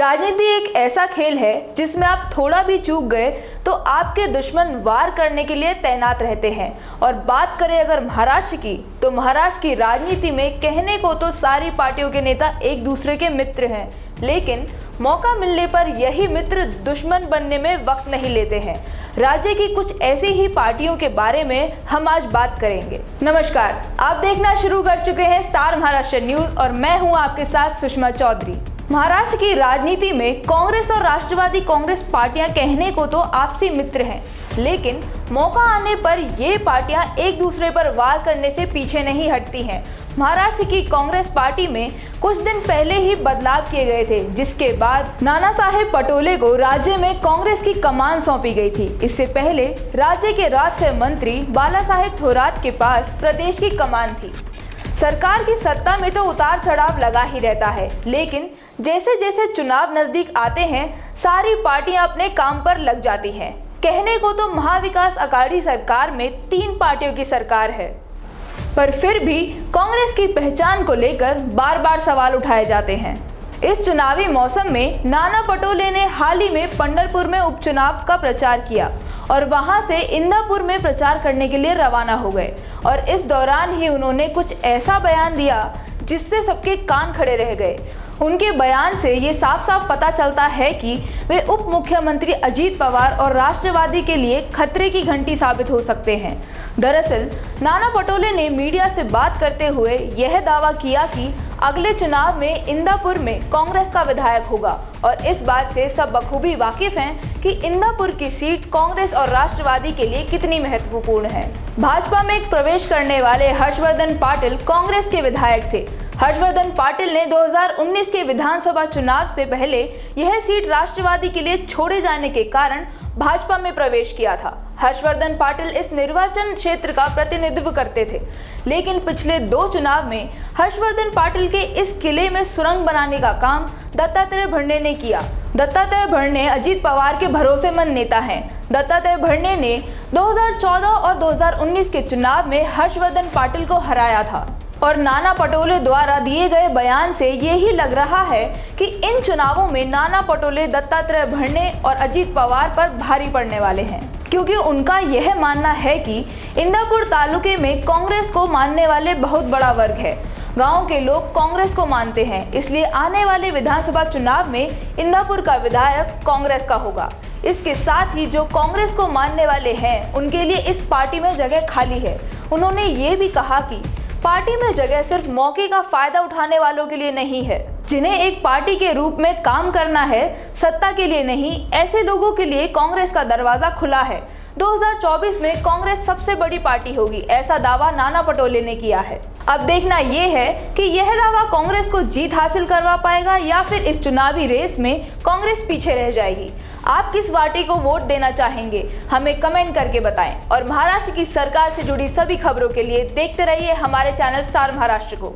राजनीति एक ऐसा खेल है जिसमें आप थोड़ा भी चूक गए तो आपके दुश्मन वार करने के लिए तैनात रहते हैं। और बात करें अगर महाराष्ट्र की, तो महाराष्ट्र की राजनीति में कहने को तो सारी पार्टियों के नेता एक दूसरे के मित्र हैं, लेकिन मौका मिलने पर यही मित्र दुश्मन बनने में वक्त नहीं लेते हैं। राज्य की कुछ ऐसी ही पार्टियों के बारे में हम आज बात करेंगे। नमस्कार, आप देखना शुरू कर चुके हैं स्टार महाराष्ट्र न्यूज और मैं हूं आपके साथ सुषमा चौधरी। महाराष्ट्र की राजनीति में कांग्रेस और राष्ट्रवादी कांग्रेस पार्टियां कहने को तो आपसी मित्र हैं, लेकिन मौका आने पर ये पार्टियां एक दूसरे पर वार करने से पीछे नहीं हटती हैं। महाराष्ट्र की कांग्रेस पार्टी में कुछ दिन पहले ही बदलाव किए गए थे, जिसके बाद नाना साहेब पटोले को राज्य में कांग्रेस की कमान सौंपी गई थी। इससे पहले राज्य के राज्य मंत्री बाला साहेब थोरात के पास प्रदेश की कमान थी। सरकार की सत्ता में तो उतार चढ़ाव लगा ही रहता है, लेकिन जैसे जैसे चुनाव नजदीक आते हैं सारी पार्टियां अपने काम पर लग जाती हैं। कहने को तो महाविकास अघाड़ी सरकार में 3 पार्टियों की सरकार है, पर फिर भी कांग्रेस की पहचान को लेकर बार बार सवाल उठाए जाते हैं। इस चुनावी मौसम में नाना पटोले ने हाल ही में पंढरपुर में उपचुनाव का प्रचार किया और वहां से इंदापुर में प्रचार करने के लिए रवाना हो गए। और इस दौरान ही उन्होंने कुछ ऐसा बयान दिया जिससे सबके कान खड़े रह गए। उनके बयान से ये साफ साफ पता चलता है कि वे उप मुख्यमंत्री अजीत पवार और राष्ट्रवादी के लिए खतरे की घंटी साबित हो सकते हैं। दरअसल नाना पटोले ने मीडिया से बात करते हुए यह दावा किया कि अगले चुनाव में इंदापुर में कांग्रेस का विधायक होगा और इस बात से सब बखूबी वाकिफ हैं कि इंदापुर की सीट कांग्रेस और राष्ट्रवादी के लिए कितनी महत्वपूर्ण है। भाजपा में प्रवेश करने वाले हर्षवर्धन पाटिल कांग्रेस के विधायक थे। हर्षवर्धन पाटिल ने 2019 के विधानसभा चुनाव से पहले यह सीट राष्ट्रवादी के लिए छोड़े जाने के कारण भाजपा में प्रवेश किया था। हर्षवर्धन पाटिल इस निर्वाचन क्षेत्र का प्रतिनिधित्व करते थे, लेकिन पिछले 2 चुनाव में हर्षवर्धन पाटिल के इस किले में सुरंग बनाने का काम दत्तात्रेय भरणे ने किया। दत्तात्रेय भरणे अजीत पवार के भरोसेमंद नेता हैं। दत्तात्रेय भरणे ने 2014 और 2019 के चुनाव में हर्षवर्धन पाटिल को हराया था और नाना पटोले द्वारा दिए गए बयान से यही लग रहा है कि इन चुनावों में नाना पटोले दत्तात्रेय भरणे और अजीत पवार पर भारी पड़ने वाले हैं, क्योंकि उनका यह मानना है कि इंदापुर तालुके में कांग्रेस को मानने वाले बहुत बड़ा वर्ग है। गांव के लोग कांग्रेस को मानते हैं, इसलिए आने वाले विधानसभा चुनाव में इंदापुर का विधायक कांग्रेस का होगा। इसके साथ ही जो कांग्रेस को मानने वाले हैं उनके लिए इस पार्टी में जगह खाली है। उन्होंने ये भी कहा कि पार्टी में जगह सिर्फ मौके का फायदा उठाने वालों के लिए नहीं है, जिन्हें एक पार्टी के रूप में काम करना है, सत्ता के लिए नहीं। ऐसे लोगों के लिए कांग्रेस का दरवाजा खुला है। 2024 में कांग्रेस सबसे बड़ी पार्टी होगी, ऐसा दावा नाना पटोले ने किया है। अब देखना यह है कि यह दावा कांग्रेस को जीत हासिल करवा पाएगा या फिर इस चुनावी रेस में कांग्रेस पीछे रह जाएगी। आप किस पार्टी को वोट देना चाहेंगे, हमें कमेंट करके बताएं। और महाराष्ट्र की सरकार से जुड़ी सभी खबरों के लिए देखते रहिए हमारे चैनल स्टार महाराष्ट्र को।